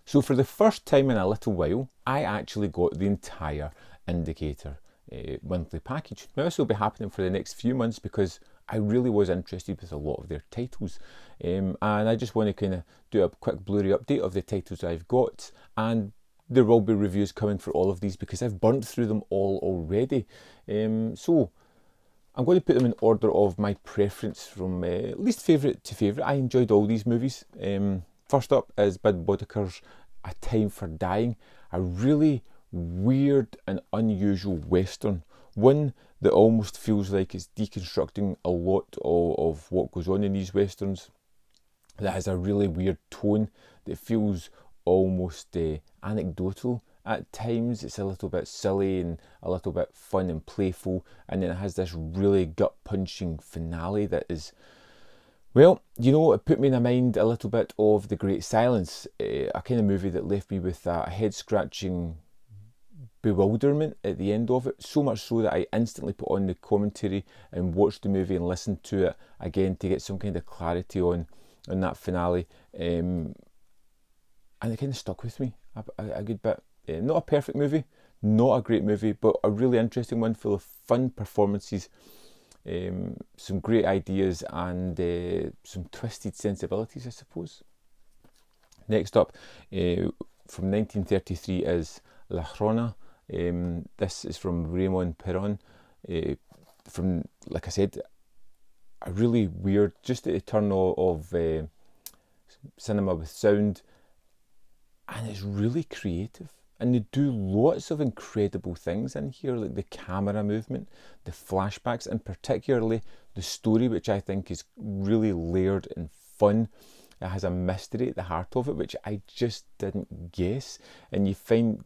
So for the first time in a little while, I actually got the entire Indicator monthly package. Now this will be happening for the next few months because I really was interested with a lot of their titles, and I just want to kind of do a quick Blu-ray update of the titles I've got, and there will be reviews coming for all of these because I've burnt through them all already. So I'm going to put them in order of my preference from least favourite to favourite. I enjoyed all these movies. First up is Boetticher's A Time for Dying, a really weird and unusual western, one that almost feels like it's deconstructing a lot of what goes on in these westerns, that has a really weird tone that feels almost anecdotal at times. It's a little bit silly and a little bit fun and playful, and then it has this really gut-punching finale that is, well, you know, it put me in the mind a little bit of The Great Silence, a kind of movie that left me with a head-scratching bewilderment at the end of it, so much so that I instantly put on the commentary and watched the movie and listened to it again to get some kind of clarity on that finale, and it kind of stuck with me a good bit. Not a perfect movie, not a great movie, but a really interesting one full of fun performances, some great ideas, and some twisted sensibilities, I suppose. Next up, from 1933 is Llorona. This is from Ramon Perón. From, like I said, a really weird, just the turn of cinema with sound, and it's really creative. And they do lots of incredible things in here, like the camera movement, the flashbacks, and particularly the story, which I think is really layered and fun. It has a mystery at the heart of it, which I just didn't guess. And you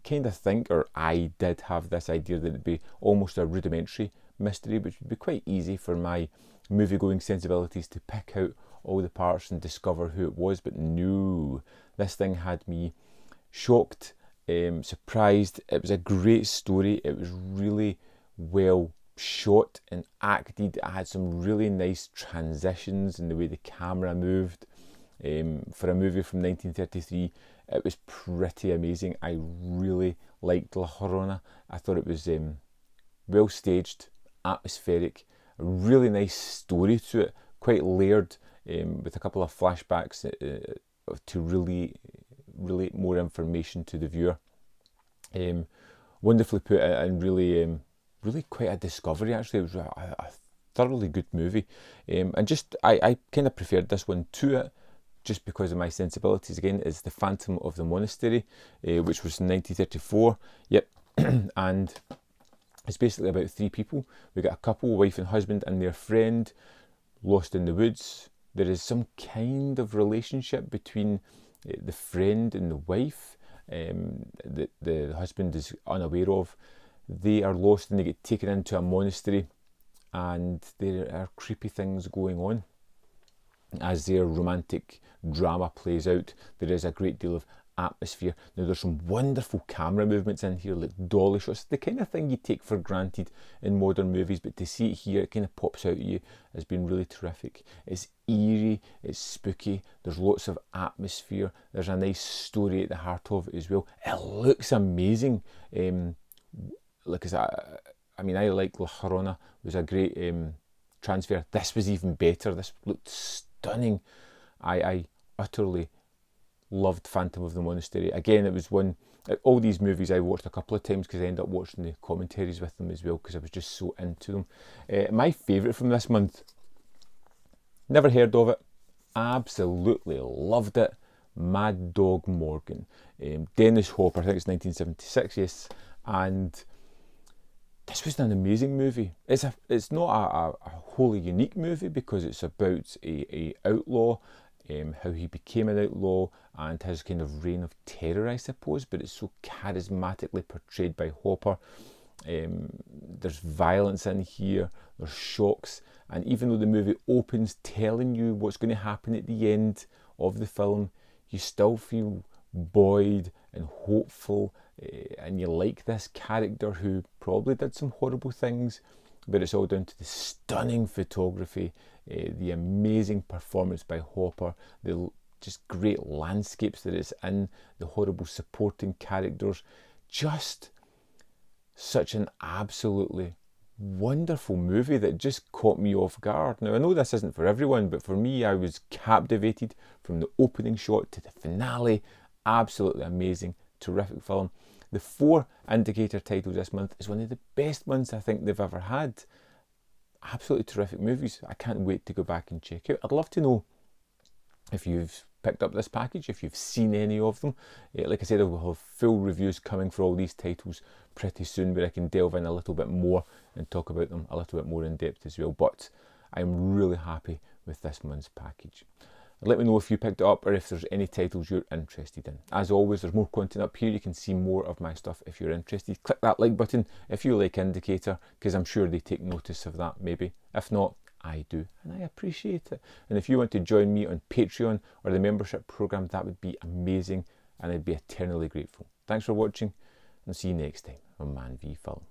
kind of think, or I did have this idea that it'd be almost a rudimentary mystery, which would be quite easy for my movie-going sensibilities to pick out all the parts and discover who it was. But no, this thing had me shocked, surprised. It was a great story. It was really well shot and acted. It had some really nice transitions in the way the camera moved. For a movie from 1933, it was pretty amazing. I really liked La Llorona. I thought it was well staged, atmospheric, a really nice story to it, quite layered, with a couple of flashbacks to really relate more information to the viewer. Wonderfully put, and really quite a discovery. Actually, it was a thoroughly good movie, and just I kind of preferred this one to it, just because of my sensibilities. Again, is The Phantom of the Monastery, which was in 1934. Yep, and it's basically about three people. We got a couple, wife and husband, and their friend, lost in the woods. There is some kind of relationship between the friend and the wife that the husband is unaware of. They are lost and they get taken into a monastery, and there are creepy things going on as their romantic drama plays out. There is a great deal of atmosphere. Now there's some wonderful camera movements in here, like dolly shots, the kind of thing you take for granted in modern movies, but to see it here, it kind of pops out at you as being really terrific. It's eerie, it's spooky, there's lots of atmosphere, there's a nice story at the heart of it as well. It looks amazing. Like I said, I like La Llorona, it was a great transfer. This was even better. This looked stunning. I utterly loved Phantom of the Monastery. Again, it was one, all these movies I watched a couple of times because I ended up watching the commentaries with them as well because I was just so into them. My favourite from this month, never heard of it, absolutely loved it, Mad Dog Morgan. Dennis Hopper, I think it's 1976, yes, and this was an amazing movie. It's not a wholly unique movie because it's about a outlaw, how he became an outlaw and his kind of reign of terror, I suppose, but it's so charismatically portrayed by Hopper. There's violence in here, there's shocks, and even though the movie opens telling you what's going to happen at the end of the film, you still feel buoyed and hopeful, and you like this character who probably did some horrible things, but it's all down to the stunning photography, the amazing performance by Hopper, the just great landscapes that it's in, the horrible supporting characters, just such an absolutely wonderful movie that just caught me off guard. Now I know this isn't for everyone, but for me, I was captivated from the opening shot to the finale. Absolutely amazing, terrific film. The 4 indicator titles this month is one of the best months I think they've ever had. Absolutely terrific movies. I can't wait to go back and check out. I'd love to know if you've picked up this package, if you've seen any of them. Like I said, I will have full reviews coming for all these titles pretty soon, where I can delve in a little bit more and talk about them a little bit more in depth as well. But I'm really happy with this month's package. Let me know if you picked it up or if there's any titles you're interested in. As always, there's more content up here. You can see more of my stuff if you're interested. Click that like button if you like Indicator, because I'm sure they take notice of that maybe. If not, I do, and I appreciate it. And if you want to join me on Patreon or the membership program, that would be amazing, and I'd be eternally grateful. Thanks for watching, and see you next time on ManVFilm.